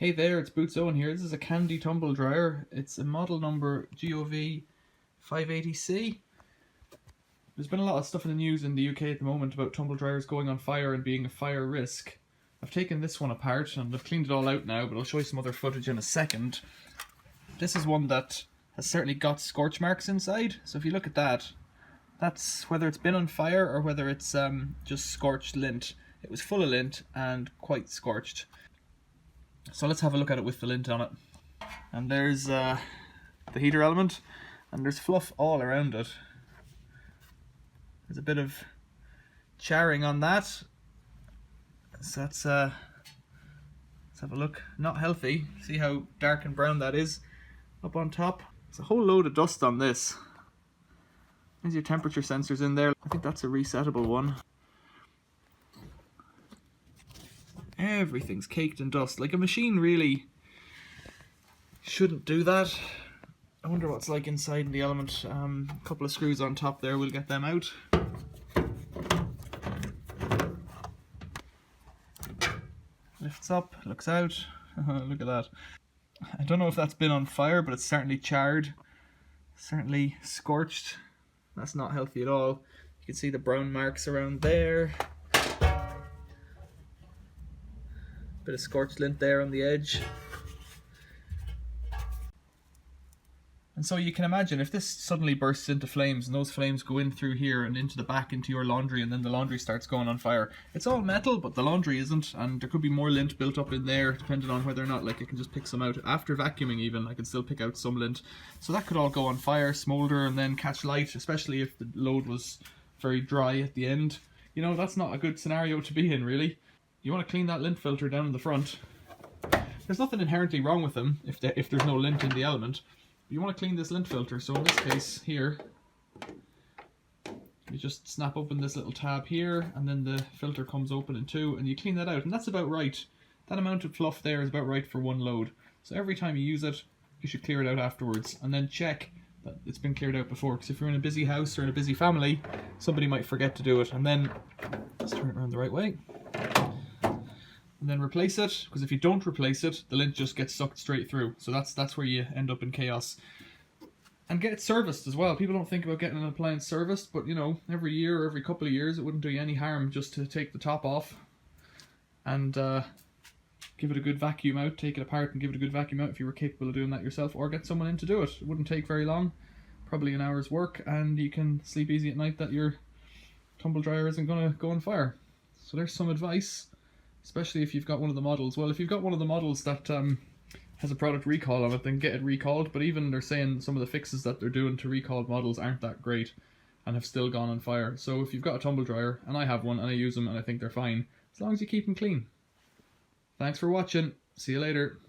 Hey there, it's Boots Owen here. This is a Candy tumble dryer. It's a model number GOV 580C. There's been a lot of stuff in the news in the UK at the moment about tumble dryers going on fire and being a fire risk. I've taken this one apart and I've cleaned it all out now, but I'll show you some other footage in a second. This is one that has certainly got scorch marks inside, so if you look at that, that's whether it's been on fire or whether it's just scorched lint. It was full of lint and quite scorched. So let's have a look at it with the lint on it. And there's the heater element, and there's fluff all around it. There's a bit of charring on that. So let's have a look. Not healthy. See how dark and brown that is up on top. There's a whole load of dust on this. There's your temperature sensors in there. I think that's a resettable one. Everything's caked in dust. Like, a machine really shouldn't do that. I wonder what's like inside in the element. A couple of screws on top there, we'll get them out. Lifts up, looks out. Look at that. I don't know if that's been on fire, but it's certainly charred. Certainly scorched. That's not healthy at all. You can see the brown marks around there. Bit of scorched lint there on the edge. And so you can imagine if this suddenly bursts into flames and those flames go in through here and into the back into your laundry, and then the laundry starts going on fire. It's all metal, but the laundry isn't, and there could be more lint built up in there depending on whether or not, like, I can just pick some out. After vacuuming even, I can still pick out some lint. So that could all go on fire, smolder, and then catch light, especially if the load was very dry at the end. You know, that's not a good scenario to be in, really. You want to clean that lint filter down in the front. There's nothing inherently wrong with them if there's no lint in the element. But you want to clean this lint filter, so in this case here, you just snap open this little tab here, and then the filter comes open in two, and you clean that out, and that's about right. That amount of fluff there is about right for one load. So every time you use it, you should clear it out afterwards, and then check that it's been cleared out before, because if you're in a busy house or in a busy family, somebody might forget to do it. And then, let's turn it around the right way. And then replace it, because if you don't replace it, the lint just gets sucked straight through. So that's where you end up in chaos. And get it serviced as well. People don't think about getting an appliance serviced, but you know, every year or every couple of years, it wouldn't do you any harm just to take the top off and give it a good vacuum out, take it apart and give it a good vacuum out if you were capable of doing that yourself, or get someone in to do it. It wouldn't take very long, probably an hour's work, and you can sleep easy at night that your tumble dryer isn't going to go on fire. So there's some advice. Especially if you've got one of the models. Well, if you've got one of the models that has a product recall on it, then get it recalled. But even they're saying some of the fixes that they're doing to recalled models aren't that great and have still gone on fire. So if you've got a tumble dryer, and I have one and I use them and I think they're fine, as long as you keep them clean. Thanks for watching. See you later.